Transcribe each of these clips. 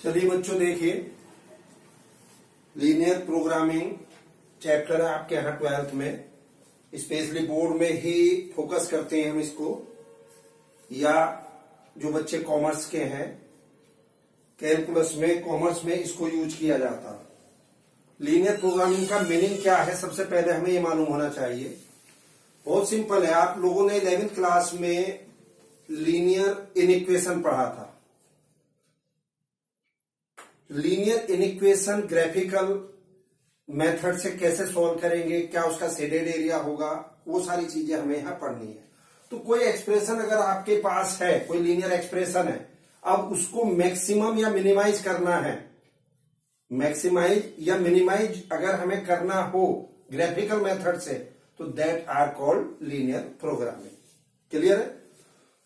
चलिए बच्चों देखिए, लीनियर प्रोग्रामिंग चैप्टर है आपके यहाँ 12th में। स्पेशली बोर्ड में ही फोकस करते हैं हम इसको, या जो बच्चे कॉमर्स के हैं कैलकुलस में, कॉमर्स में इसको यूज किया जाता है। लीनियर प्रोग्रामिंग का मीनिंग क्या है, सबसे पहले हमें ये मालूम होना चाहिए। बहुत सिंपल है। आप लोगों ने 11th क्लास में लीनियर इनइक्वेशन पढ़ा था। लीनियर इनइक्वेशन ग्राफिकल मेथड से कैसे सॉल्व करेंगे, क्या उसका शेडेड एरिया होगा, वो सारी चीजें हमें यहाँ पढ़नी है। तो कोई एक्सप्रेशन अगर आपके पास है, कोई लीनियर एक्सप्रेशन है, अब उसको मैक्सिमम या मिनिमाइज करना है। मैक्सिमाइज या मिनिमाइज अगर हमें करना हो ग्राफिकल मेथड से, तो that are called linear programming. Clear है?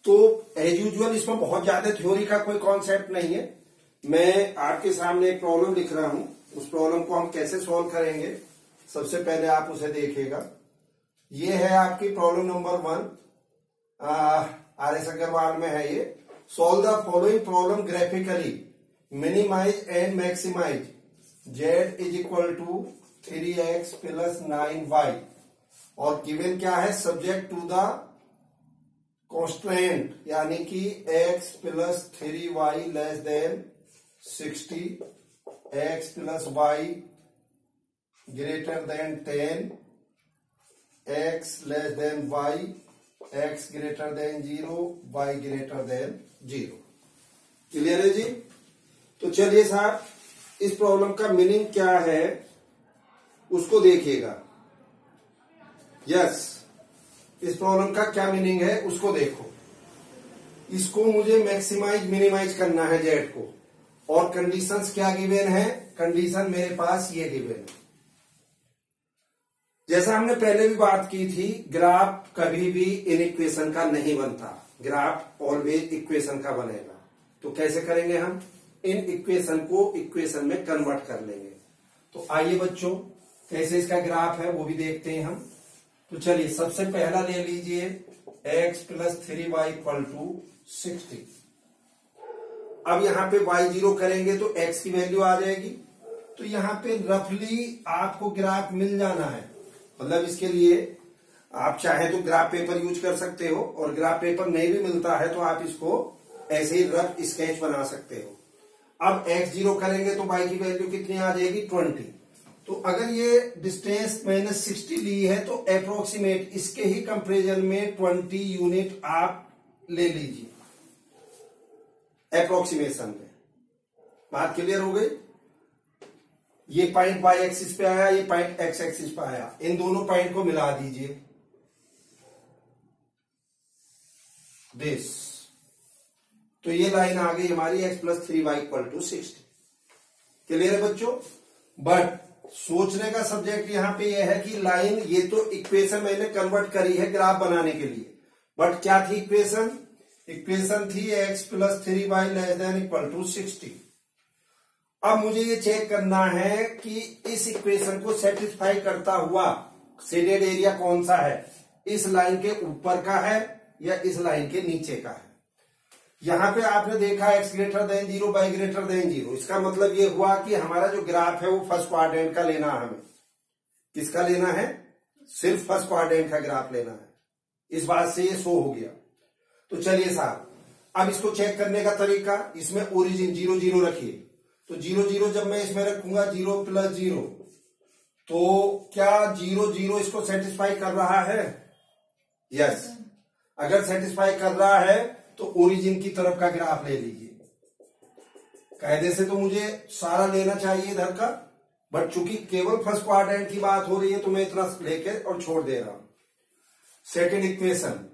तो एज यूजुअल इसमें बहुत ज्यादा थ्योरी का कोई कॉन्सेप्ट नहीं है। मैं आपके सामने एक प्रॉब्लम लिख रहा हूं, उस प्रॉब्लम को हम कैसे सॉल्व करेंगे सबसे पहले आप उसे देखिएगा। ये है आपकी प्रॉब्लम नंबर 1, RS अग्रवाल में है ये। Solve the following problem graphically, minimize and maximize z is equal to 3x plus 9y, और गिवन क्या है, सब्जेक्ट टू द कॉन्स्टेंट, यानी कि x plus 3y less than 60, x plus y greater then 10, x less than y, x greater than 0, y greater than 0। Clear है जी? तो चलिए साहब, इस प्रॉब्लम का मीनिंग क्या है उसको देखिएगा। यस, इस प्रॉब्लम का क्या मीनिंग है उसको देखो। इसको मुझे मैक्सिमाइज मिनिमाइज करना है जेड को, और कंडीशंस क्या गिवन है, कंडीशन मेरे पास ये गिवन है। जैसा हमने पहले भी बात की थी, ग्राफ कभी भी इन इक्वेशन का नहीं बनता, ग्राफ ऑलवेज इक्वेशन का बनेगा। तो कैसे करेंगे हम, इन इक्वेशन को इक्वेशन में कन्वर्ट कर लेंगे। तो आइए बच्चों, कैसे इसका ग्राफ है वो भी देखते हैं हम। तो चलिए सबसे पहला ले लीजिए x plus 3y equal to 60। अब यहां पे y0 करेंगे तो x की वैल्यू आ जाएगी। तो यहां पे रफली आपको ग्राफ मिल जाना है। मतलब इसके लिए आप चाहे तो ग्राफ पेपर यूज कर सकते हो, और ग्राफ पेपर नहीं भी मिलता है तो आप इसको ऐसे ही रफ स्केच बना सकते हो। अब x0 करेंगे तो y की वैल्यू कितनी आ जाएगी, 20। तो अगर ये डिस्टेंस मैंने 60 ली है तो अप्रोक्सीमेट इसके ही कंपेरिजन में 20 यूनिट आप ले लीजिए अप्रोक्सीमेशन में। बात क्लियर हो गई? ये पॉइंट y एक्सिस पे आया, ये पॉइंट x एक्सिस पे आया, इन दोनों पॉइंट को मिला दीजिए। दिस, तो ये लाइन आ गई हमारी x plus 3y equal to 60। Clear है बच्चों? बट सोचने का सब्जेक्ट यहां पे ये है कि लाइन, ये तो इक्वेशन मैंने कन्वर्ट करी है ग्राफ बनाने के लिए, बट क्या थी इक्वेशन? इक्वेशन थी x plus 3y less than equal to 60। अब मुझे ये चेक करना है कि इस इक्वेशन को सेटिस्फाई करता हुआ शेडेड एरिया कौन सा है, इस लाइन के ऊपर का है या इस लाइन के नीचे का है। यहां पे आपने देखा x greater than 0, y greater than 0। इसका मतलब ये हुआ कि हमारा जो ग्राफ है वो फर्स्ट क्वाड्रेंट का लेना है। हमें किसका लेना है? सिर्फ फर्स्ट क्वाड्रेंट का ग्राफ लेना है। इस बात से ये शो हो गया। तो चलिए साहब, अब इसको चेक करने का तरीका, इसमें ओरिजिन 0 0 रखिए। तो 0 0 जब मैं इसमें रखूंगा 0 प्लस 0, तो क्या 0 0 इसको सेटिस्फाई कर रहा है? यस। अगर सेटिस्फाई कर रहा है तो ओरिजिन की तरफ का ग्राफ ले लीजिए। कायदे से तो मुझे सारा लेना चाहिए इधर का, बट चूंकि केवल फर्स्ट क्वाड्रेंट की बात हो रही है तो मैं इतना लेके और छोड़ दे रहा हूं। Second equation,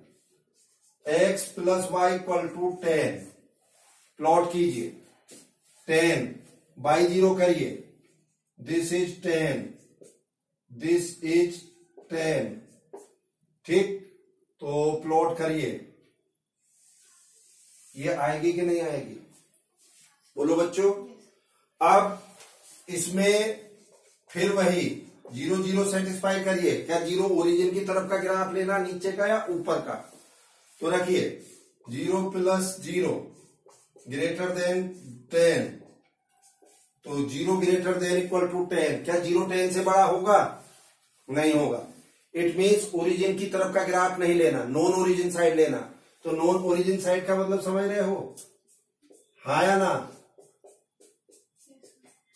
x plus y equal to 10, plot कीजिए 10, y0 करिए, दिस इज 10, दिस इज 10। ठीक, तो प्लॉट करिए, ये आएगी कि नहीं आएगी, बोलो बच्चों। अब इसमें फिर वही 0 0 सेटिस्फाई करिए। क्या 0 ओरिजिन की तरफ का ग्राफ लेना, नीचे का या ऊपर का? तो रखिए 0 प्लस 0 ग्रेटर देन 10 तो 0 ग्रेटर देन इक्वल टू 10, क्या 0 10 से बड़ा होगा? नहीं होगा। इट मीन्स ओरिजिन की तरफ का ग्राफ नहीं लेना, नॉन ओरिजिन साइड लेना। तो नॉन ओरिजिन साइड का मतलब समझ रहे हो, हाँ या ना?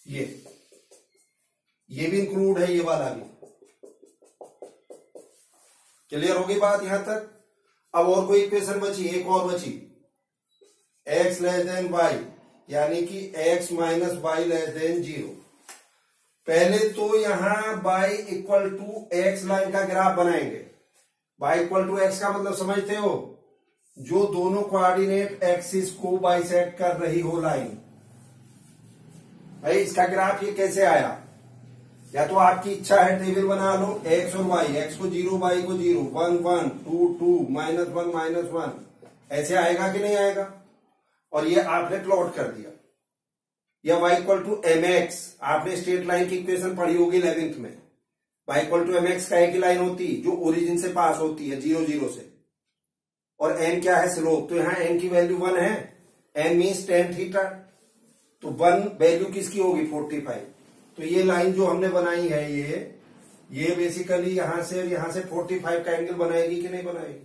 ये भी इंक्लूड है, ये वाला भी। क्लियर हो गई बात यहां तक? अब और कोई इक्वेशन बची, एक और बची, x लेस देन y, यानी कि x minus y less than 0। पहले तो यहां y equal to x line का ग्राफ बनाएंगे। y इक्वल टू एक्स का मतलब समझते हो, जो दोनों कोऑर्डिनेट एक्सिस को बाइसेक्ट कर रही हो लाइन। भाई इसका ग्राफ ये कैसे आया? या तो आपकी इच्छा है टेबल बना लो, x और y, x को 0 y को 0, 1 1 2 2 -1 -1, ऐसे आएगा कि नहीं आएगा? और ये आपने प्लॉट कर दिया। या y इक्वल टू mx, आपने स्ट्रेट लाइन की इक्वेशन पढ़ी होगी 11th में। y इक्वल टू mx का एक ही लाइन होती जो ओरिजिन से पास होती है 0 0 से, और n क्या है? स्लोप। तो यहां n की वैल्यू 1 है, n मीन्स tan थीटा, तो 1 वैल्यू किसकी होगी? 45। तो ये लाइन जो हमने बनाई है, ये बेसिकली यहां से और यहां से 45 का एंगल बनाएगी कि नहीं बनाएगी?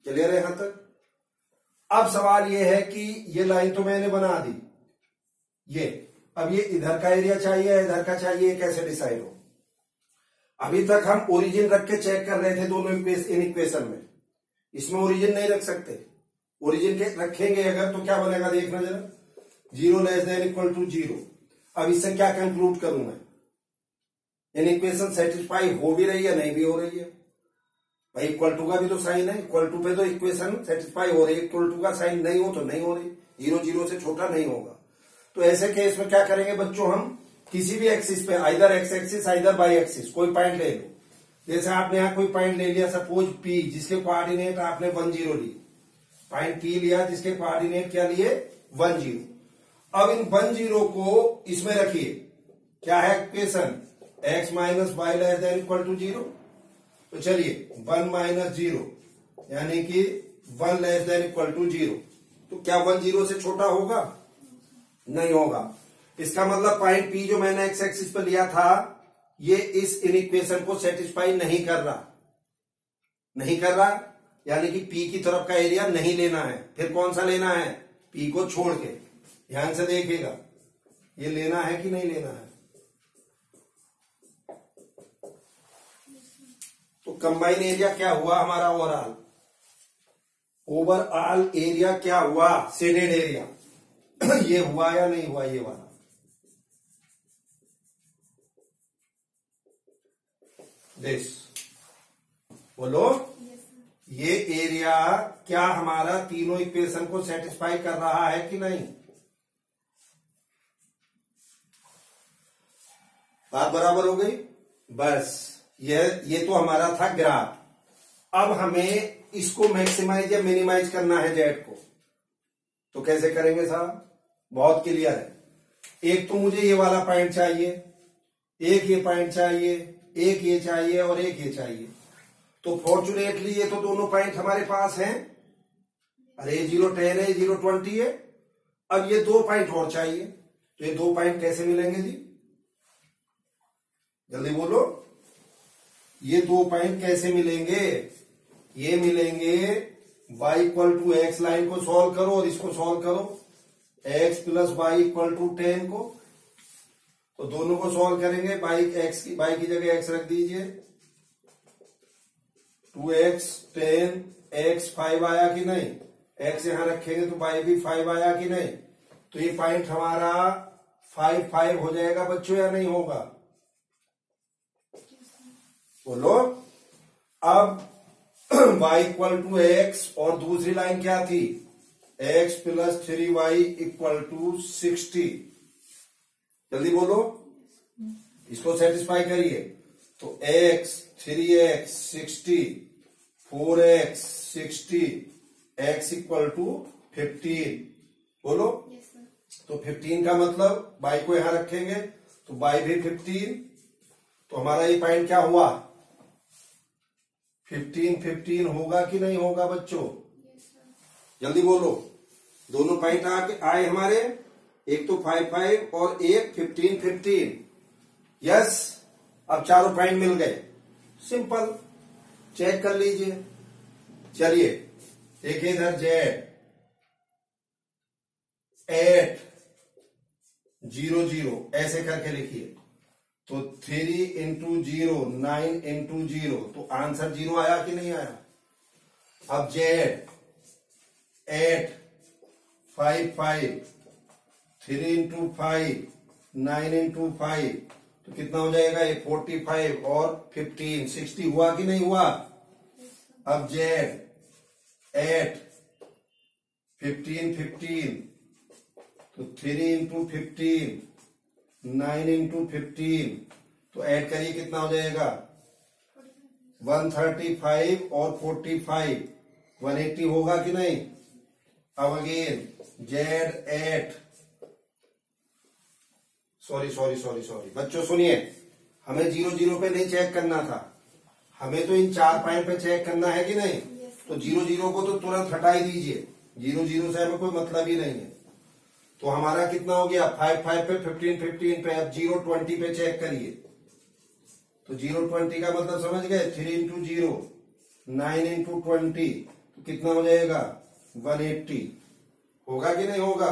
क्लियर है यहां तक? अब सवाल ये है कि ये लाइन तो मैंने बना दी, अब ये इधर का एरिया चाहिए, इधर का चाहिए, कैसे डिसाइड हो? अभी तक हम ओरिजिन रख के चेक कर रहे थे दोनों इन इक्वेशन में। इसमें ओरिजिन नहीं रख सकते, ओरिजिन के रखेंगे अगर तो क्या बनेगा देखना जरा, 0 लेस देन इक्वल टू 0। अब इससे क्या कंक्लूड करूं मैं? इन इक्वेशन सेटिस्फाई हो भी रही है, नहीं भी हो रही है। भाई इक्वल टू का भी तो साइन है, इक्वल टू पे तो इक्वेशन सेटिस्फाई हो रही है, इक्वल टू का साइन नहीं हो तो नहीं हो रही, 0 0 से छोटा नहीं होगा। तो ऐसे केस में क्या करेंगे बच्चों, हम किसी भी एक्सिस पे, either x axis either y axis, कोई पॉइंट ले लो। जैसे आपने यहाँ कोई पॉइंट ले लिया, सपोज P, जिसके कोऑर्डिनेट आपने 1 0 ली, पॉइंट P लिया जिसके कोऑर्डिनेट क्या लिए? 1 0। अब इन 1 0 को इसमें रखिए, क्या है equation? x minus y less than equal to 0। तो चलिए 1 माइनस 0 यानी कि 1 लेस देन इक्वल टू 0। तो क्या 1 0 से छोटा होगा? नहीं होगा। इसका मतलब पॉइंट P जो मैंने एक्स एक्सिस पर लिया था, ये इस इन इक्वेशन को सेटिस्फाई नहीं कर रहा, यानी कि P की तरफ का एरिया नहीं लेना है। फिर कौन सा लेना है? P को छोड़ के। ध्यान से देखिएगा, ये लेना है कि नहीं लेना है? तो कंबाइन एरिया क्या हुआ हमारा? ओवरऑल एरिया क्या हुआ? शेडेड एरिया ये हुआ या नहीं हुआ? ये वाला दिस, बोलो ये एरिया क्या हमारा तीनों इक्वेशन को सेटिस्फाई कर रहा है कि नहीं? बात बराबर हो गई? बस ये तो हमारा था ग्राफ। अब हमें इसको मैक्सिमाइज या मिनिमाइज करना है जेड को। तो कैसे करेंगे साहब? बहुत क्लियर है। एक तो मुझे ये वाला पॉइंट चाहिए, एक ये पॉइंट चाहिए, एक ये चाहिए और एक ये चाहिए। तो फॉर्चुनेटली ये तो दोनों पॉइंट हमारे पास हैं। अरे 0 10 है, 0 20 है। अब ये 2 पॉइंट और चाहिए। तो ये 2 पॉइंट कैसे मिलेंगे जी? जल्दी बोलो, ये 2 पॉइंट कैसे मिलेंगे? ये मिलेंगे y equal to x line को सॉल्व करो और इसको सॉल्व करो, x plus y equal to 10 को। तो दोनों को सॉल्व करेंगे, y की जगह x रख दीजिए, 2x 10 x 5 आया कि नहीं? x यहां रखेंगे तो y भी 5 आया कि नहीं? तो ये पॉइंट हमारा 5 5 हो जाएगा बच्चों या नहीं होगा? बोलो। अब y इक्वल टू एक्स और दूसरी लाइन क्या थी? x plus 3y equal to 60। जल्दी बोलो, इसको सेटिस्फाई करिए। तो x 3x 60, 4x 60, x equal to 15। बोलो। तो 15 का मतलब y को यहां रखेंगे तो y भी 15। तो हमारा ये पॉइंट क्या हुआ? 15 15 होगा कि नहीं होगा बच्चों? जल्दी बोलो। दोनों पॉइंट आए हमारे। एक तो 5 5 और एक 15 15। यस, अब चारों पॉइंट मिल गए। सिंपल, चेक कर लीजिए। चलिए देखिए इधर जेड 8 0 0 ऐसे करके लिखिए, तो 3 इंटू 0 9 इंटू 0, तो आंसर 0 आया कि नहीं आया। अब जेड 8 5 5 3 इंटू 5 9 इंटू 5, तो कितना हो जाएगा ये 45 और 15 60 हुआ कि नहीं हुआ। अब जेड 8 15 15, तो 3 इंटू 15 9 इंटू 15, तो ऐड करिए कितना हो जाएगा 135 और 45 180 होगा कि नहीं। अब अगेन जेड 8 सॉरी बच्चों सुनिए, हमें 0 0 पे नहीं चेक करना था, हमें तो इन 4 पॉइंट पे चेक करना है कि नहीं। तो 0 0 को तो तुरंत हटा ही दीजिए, 0 0 से हमें कोई मतलब ही नहीं है। तो हमारा कितना हो गया 5 5 पे 15 15 पे। अब 0 20 पे चेक करिए, तो 0 20 का मतलब समझ गए, 3 इंटू 0 9 इंटू 20, तो कितना हो जाएगा 180 होगा कि नहीं होगा।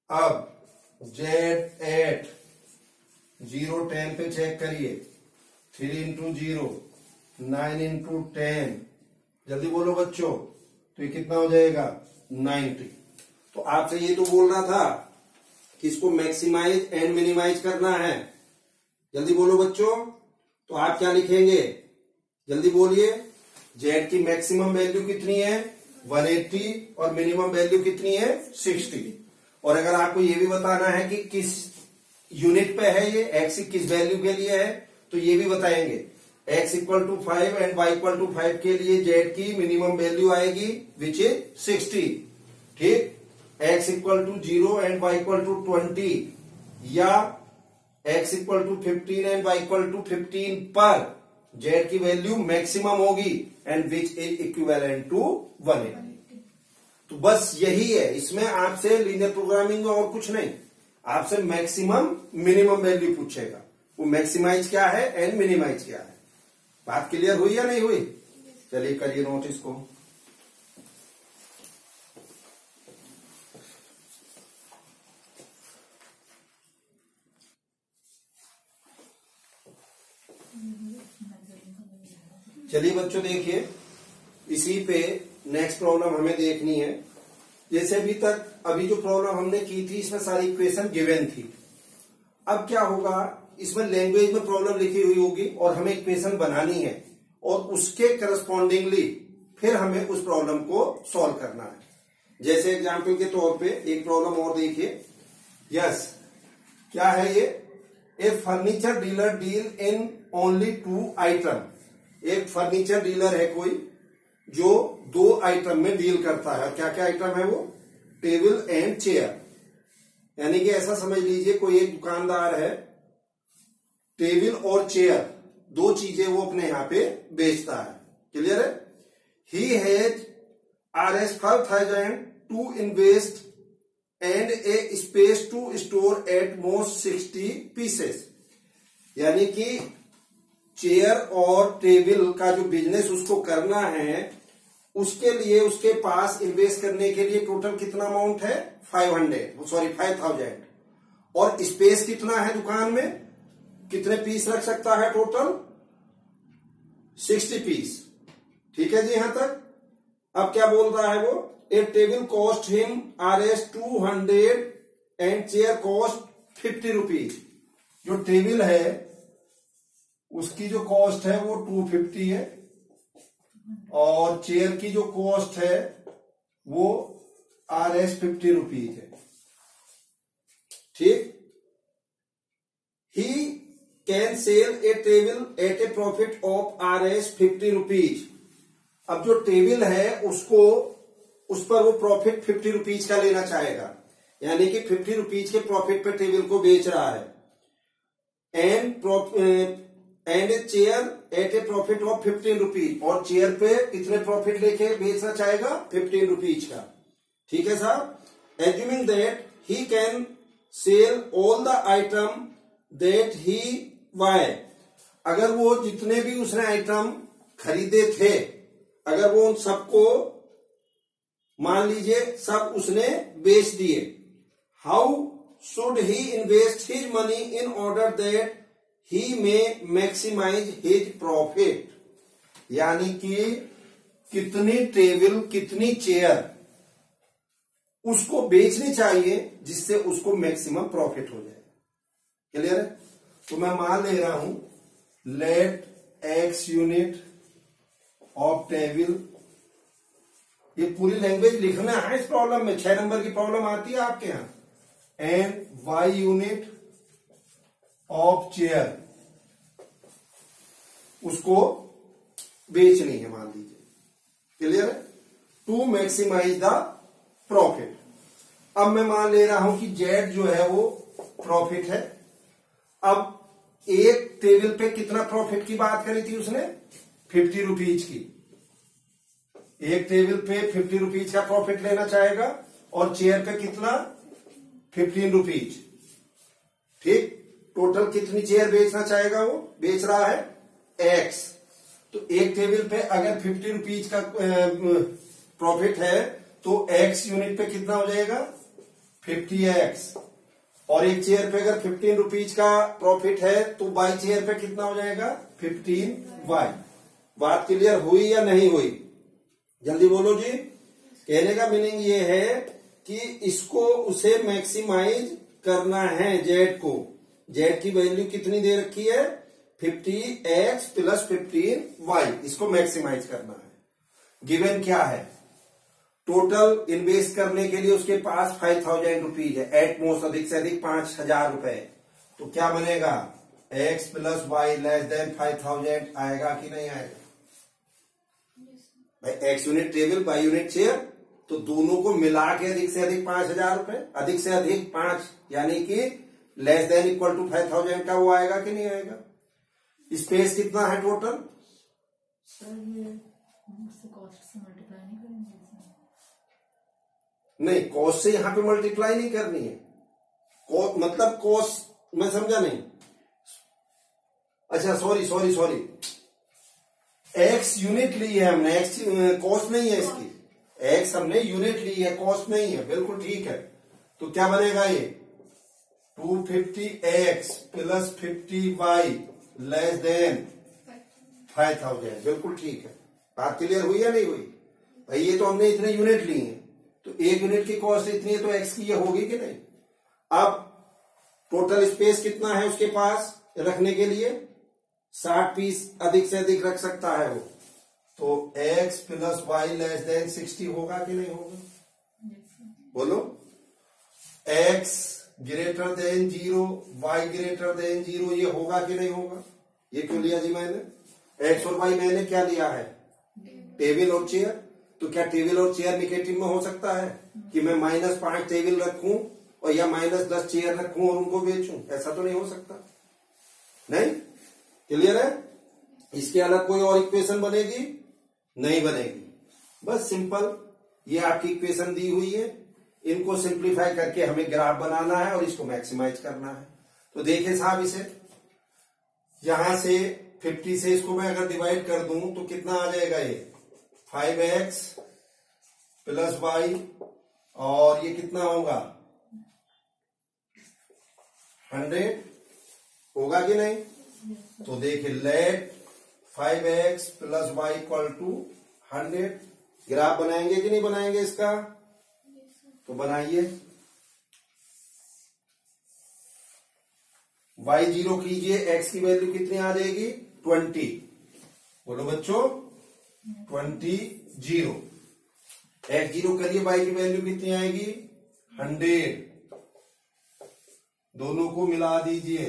अब जेड 8 0 10 पे चेक करिए, 3 इंटू 0 9 इंटू 10, जल्दी बोलो बच्चों, तो ये कितना हो जाएगा 90। तो आपसे ये तो बोल रहा था कि इसको मैक्सिमाइज एंड मिनिमाइज करना है। जल्दी बोलो बच्चों, तो आप क्या लिखेंगे, जल्दी बोलिए। जेड की मैक्सिमम वैल्यू कितनी है 180 और मिनिमम वैल्यू कितनी है 60। और अगर आपको ये भी बताना है कि किस यूनिट पे है ये, एक्स किस वैल्यू के लिए है, तो ये भी बताएंगे। x equal to 5 and y equal to 5 के लिए जेड की मिनिमम वैल्यू आएगी विच इज 60। ठीक, x equal to 0 and y equal to 20, या x equal to 15 and y equal to 15 पर जेड की वैल्यू मैक्सिमम होगी and which is equivalent to 180। तो बस यही है, इसमें आपसे लीनियर प्रोग्रामिंग में और कुछ नहीं, आपसे मैक्सिमम मिनिमम वैल्यू पूछेगा, वो मैक्सिमाइज क्या है एंड मिनिमाइज क्या है। बात क्लियर हुई या नहीं हुई। चलिए करिए नोट इसको। चलिए बच्चों देखिए, इसी पे नेक्स्ट प्रॉब्लम हमें देखनी है। जैसे अभी जो प्रॉब्लम हमने की थी इसमें सारी इक्वेशन गिवन थी। अब क्या होगा, इसमें लैंग्वेज में प्रॉब्लम लिखी हुई होगी और हमें इक्वेशन बनानी है, और उसके करस्पॉन्डिंगली फिर हमें उस प्रॉब्लम को सॉल्व करना है। जैसे एग्जाम्पल के तौर पे एक प्रॉब्लम और देखिए। यस, क्या है ये, a furniture dealer deal in only 2 item. एक फर्नीचर डीलर है कोई जो 2 आइटम में डील करता है। क्या क्या आइटम है वो, टेबल एंड चेयर। यानी कि ऐसा समझ लीजिए कोई एक दुकानदार है, टेबल और चेयर 2 चीजें वो अपने यहां पे बेचता है। क्लियर है। He has Rs 5,000 to invest and a space to store at most 60 pieces. यानी कि चेयर और टेबल का जो बिजनेस उसको करना है, उसके लिए उसके पास इन्वेस्ट करने के लिए टोटल कितना अमाउंट है 5,000, और स्पेस कितना है दुकान में, कितने पीस रख सकता है टोटल 60 पीस। ठीक है जी यहां तक। अब क्या बोल रहा है वो, a table cost him Rs 200 and chair cost 50 rupees. जो टेबल है उसकी जो कॉस्ट है वो 250 है, और चेयर की जो कॉस्ट है वो Rs 50 रुपीज है। ठीक, he can sell a table at a profit of Rs 50 rupees. अब जो टेबल है उसको, उस पर वो प्रॉफिट 50 रुपीज का लेना चाहेगा, यानी कि 50 रुपीज के प्रॉफिट पे टेबल को बेच रहा है। And chair at a profit of 15 rupees, और चेयर पे कितने प्रॉफिट लेके बेचना चाहेगा 15 रुपीज का। ठीक है साहब। assuming that he can sell all the item that he buy, अगर वो जितने भी उसने आइटम खरीदे थे, अगर वो उन सबको मान लीजिए सब उसने बेच दिए, how should he invest his money in order that he may maximize his profit, यानी कि कितनी टेबल कितनी चेयर उसको बेचनी चाहिए जिससे उसको मैक्सिमम प्रॉफिट हो जाए। क्लियर है? तो मैं मान ले रहा हूं let x unit of table, ये पूरी लैंग्वेज लिखना है इस प्रॉब्लम में, 6 नंबर की प्रॉब्लम आती है आपके यहां, and y unit of chair उसको बेचनी है मान लीजिए। क्लियर है? To maximize the profit. अब मैं मान ले रहा हूं कि जेड जो है वो प्रॉफिट है। अब एक टेबल पे कितना प्रॉफिट की बात करी थी उसने? 50 रुपीज की। एक टेबल पे 50 रुपीज का प्रॉफिट लेना चाहेगा और चेयर पे कितना? 15 रुपीज। ठीक, टोटल कितनी चेयर बेचना चाहेगा? वो बेच रहा है एक्स। तो एक टेबल पे अगर 50 रुपीज का प्रॉफिट है तो एक्स यूनिट पे कितना हो जाएगा? 50x। और एक चेयर पे अगर 15 रुपीज का प्रॉफिट है तो बाई चेयर पे कितना हो जाएगा? 15y। बात क्लियर हुई या नहीं हुई? जल्दी बोलो जी। कहने का मीनिंग ये है कि इसको उसे मैक्सिमाइज करना है जेड को। जेड की वैल्यू कितनी दे रखी है? 50x प्लस 15y, इसको मैक्सिमाइज करना है। गिवन क्या है? टोटल इन्वेस्ट करने के लिए उसके पास 5000 रुपीज है, एट मोस्ट अधिक से अधिक 5000 रुपए। तो क्या बनेगा? x plus y less than 5000 आएगा कि नहीं आएगा? भाई x unit table by unit chair, तो दोनों को मिला के अधिक से अधिक 5000 रुपए, अधिक से अधिक 5 यानी कि लेस देन इक्वल टू 5000 का वो आएगा कि नहीं आएगा? स्पेस कितना है टोटल? नहीं, कॉस्ट से यहां पे मल्टीप्लाई नहीं करनी है। मतलब कॉस्ट मैं समझा नहीं। अच्छा सॉरी, एक्स यूनिट ली है हमने, एक्स कॉस्ट नहीं है इसकी। एक्स हमने यूनिट ली है, कॉस्ट नहीं है, बिल्कुल ठीक है। तो क्या बनेगा ये? 250x plus 50y less than 5000, बिल्कुल ठीक है। बात क्लियर हुई या नहीं हुई? भाई ये तो हमने इतने यूनिट ली हैं, तो एक यूनिट की कॉस्ट इतनी है तो एक्स की ये होगी कि नहीं? अब टोटल स्पेस कितना है उसके पास रखने के लिए? 60 पीस अधिक से अधिक रख सकता है वो। तो x plus y less than 60 होगा कि नहीं होगा? बोलो। x greater than 0, y greater than 0, ये होगा कि नहीं होगा? ये क्यों लिया जी मैंने? x और y मैंने क्या लिया है? टेबल और चेयर। तो क्या टेबल और चेयर निगेटिव में हो सकता है कि मैं -5 टेबल रखूं और या -10 चेयर रखूं और उनको बेचूं? ऐसा तो नहीं हो सकता। नहीं? क्लियर है? इसके अलग कोई और इक्वेशन बनेगी? नहीं बनेगी। बस सिंपल ये आपकी इक्वेशन दी हुई है, इनको सिंप्लीफाई करके हमें ग्राफ बनाना है और इसको मैक्सिमाइज करना है। तो देखिए साहब, इसे यहां से 50 से इसको मैं अगर डिवाइड कर दूं तो कितना आ जाएगा? ये 5x प्लस वाई, और ये कितना होगा? 100 होगा कि नहीं? तो देखिए let 5x plus y equal to 100। Graph बनाएंगे कि नहीं बनाएंगे इसका? तो बनाइए। y 0 कीजिए, x की वैल्यू कितनी आ जाएगी? 20। बोलो बच्चों, 20 0। x 0 करिए, y की वैल्यू कितनी आएगी? 100। दोनों को मिला दीजिए,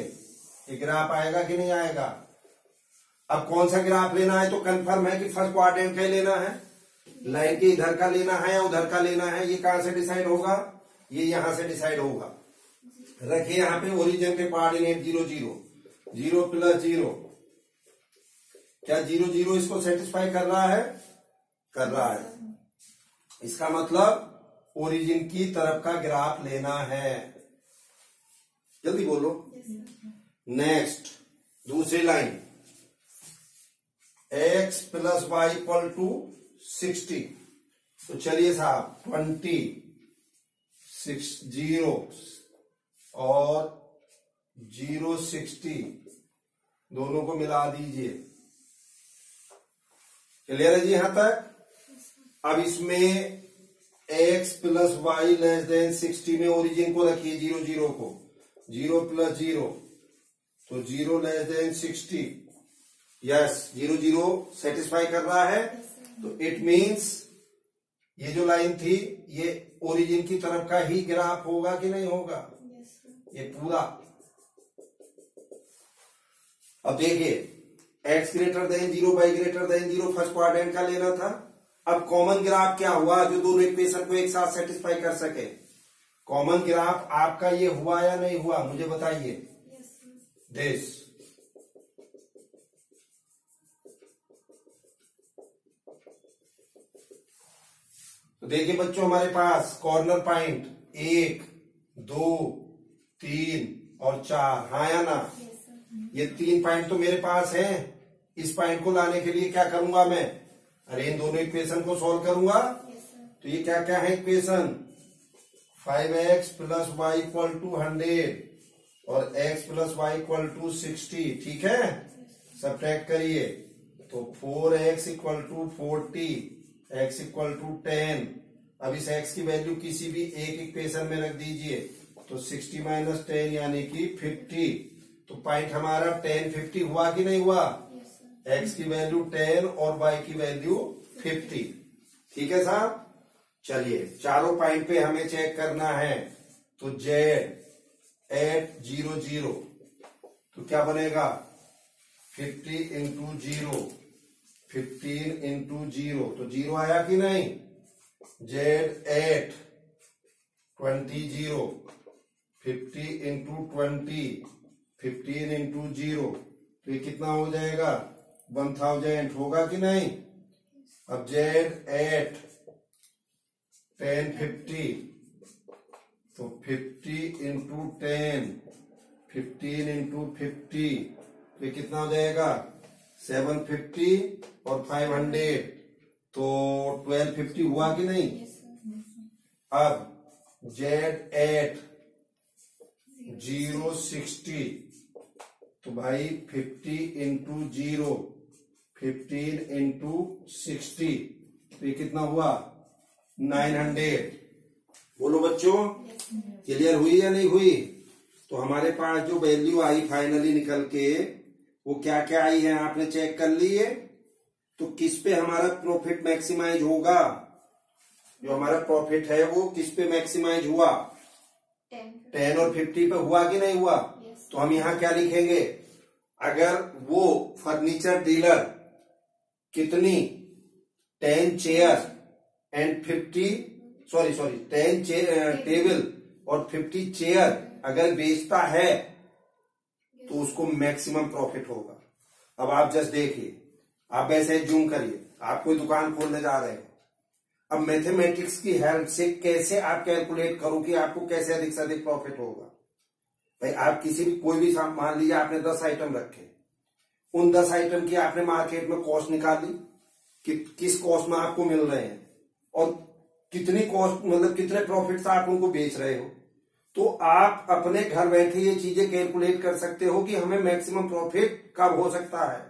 ये ग्राफ आएगा कि नहीं आएगा? अब कौन सा ग्राफ लेना है? तो कंफर्म है कि फर्स्ट क्वाड्रेंट का लेना है, लाइन के इधर का लेना है या उधर का लेना है। ये कहां से डिसाइड होगा? ये यहां से डिसाइड होगा। रखिए यहां पे ओरिजिन के कोऑर्डिनेट 0 0, 0 प्लस 0। क्या 0 0 इसको सेटिस्फाई कर रहा है? कर रहा है। इसका मतलब ओरिजिन की तरफ का ग्राफ लेना है। जल्दी बोलो। नेक्स्ट दूसरी लाइन, x plus y equal to 60। तो चलिए साहब 20 0 और 0 60 दोनों को मिला दीजिए। क्लियर है जी यहां तक? अब इसमें x plus y less than 60 में ओरिजिन को रखिए 0 0 को, 0 प्लस 0 तो 0 लेस देन 60। यस 0 0 सेटिस्फाई कर रहा है। तो इट मींस ये जो लाइन थी ये ओरिजिन की तरफ का ही ग्राफ होगा कि नहीं होगा? ये पूरा। अब देखिए x greater than 0 y greater than 0 first quadrant का लेना था। अब कॉमन ग्राफ क्या हुआ जो दोनों इक्वेशन को एक साथ सेटिस्फाई कर सके? कॉमन ग्राफ आपका ये हुआ या नहीं हुआ मुझे बताइए। दिस तो देखिए बच्चों हमारे पास कॉर्नर पॉइंट 1 2 3 और 4, हाँ या ना? ये 3 पॉइंट तो मेरे पास हैं। इस पॉइंट को लाने के लिए क्या करूंगा मैं? अरे इन दोनों इक्वेशन को सॉल्व करूंगा। तो ये क्या क्या है equation? 5x plus y equal to 100 और x plus y equal to 60। ठीक है, सब्ट्रैक्ट करिए तो 4x equal to 40, x equal to 10। अब इस x की वैल्यू किसी भी एक इक्वेशन में रख दीजिए तो 60 माइनस 10 यानी कि 50। तो पॉइंट हमारा 10 50 हुआ कि नहीं हुआ? x की वैल्यू 10 और y की वैल्यू 50। ठीक है साहब? चलिए चारों पॉइंट पे हमें चेक करना है। तो z एट 0 0 तो क्या बनेगा? 50 इंटू 0, 15 इंटू 0 तो 0 आया कि नहीं? z एट 20 0, 50 इंटू 20, 15 इंटू 0 तो ये कितना हो जाएगा? 1000 होगा कि नहीं? अब z एट 10 50 तो 50 इंटू 10, 15 इंटू 50 तो ये कितना हो जाएगा? 750 और 500 तो 1250 हुआ कि नहीं? अब z एट 0 60 तो भाई 50 इंटू 0, 15 इंटू 60 तो ये कितना हुआ? 900। बोलो बच्चों, क्लियर हुई या नहीं हुई? तो हमारे पास जो वैल्यू आई फाइनली निकल के वो क्या क्या आई है आपने चेक कर ली है। तो किस पे हमारा प्रॉफिट मैक्सिमाइज होगा? जो हमारा प्रॉफिट है वो किस पे मैक्सिमाइज हुआ? 10 और 50 पे हुआ कि नहीं हुआ? तो हम यहां क्या लिखेंगे? अगर वो फर्नीचर डीलर कितनी 10 चेयर एंड 10 टेबल और 50 चेयर अगर बेचता है तो उसको मैक्सिमम प्रॉफिट होगा। अब आप जस्ट देखिए, आप ऐसे जूम करिए, आप कोई दुकान खोलने जा रहे हैं। अब मैथमेटिक्स की हेल्प से कैसे आप कैलकुलेट करो कि आपको कैसे अधिक से अधिक प्रॉफिट होगा? भाई आप किसी भी कोई भी मान लीजिए आपने 10 आइटम रखे, उन 10 आइटम की आपने मार्केट में कॉस्ट निकाली कि किस कॉस्ट में आपको मिल रहे हैं और कितनी कॉस्ट मतलब कितने प्रॉफिट से आप उनको बेच रहे हो। तो आप अपने घर बैठे ये चीजें कैलकुलेट कर सकते हो कि हमें मैक्सिमम प्रॉफिट कब हो सकता है।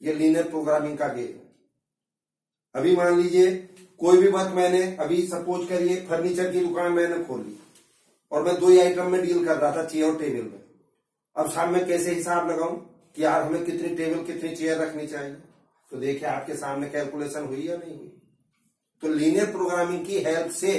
ये लीनियर प्रोग्रामिंग का गेम है। अभी मान लीजिए कोई भी वर्क मैंने अभी सपोज करिए फर्नीचर की दुकान मैंने खोली और मैं 2 ही आइटम में डील कर रहा था, चेयर और टेबल में। अब साहब मैं कैसे हिसाब लगाऊं कि यार हमें कितनी टेबल कितनी चेयर रखनी चाहिए? तो देखिए आपके सामने कैलकुलेशन हुई या नहीं हुई? तो लीनियर प्रोग्रामिंग की हेल्प से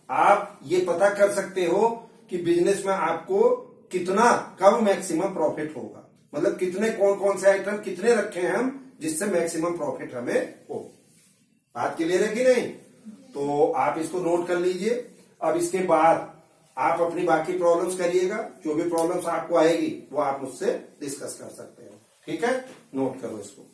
आप ये पता कर सकते हो कि बिजनेस में आपको कितना कब मैक्सिमम प्रॉफिट होगा, मतलब कितने कौन कौन से आइटम कितने रखे हैं हम जिससे मैक्सिमम प्रॉफिट हमें हो। बात क्लियर है कि नहीं? तो आप इसको नोट कर लीजिए। अब इसके बाद आप अपनी बाकी प्रॉब्लम्स करिएगा, जो भी प्रॉब्लम्स आपको आएगी वो आप मुझसे डिस्कस कर सकते हैं। ठीक है, नोट करो इसको।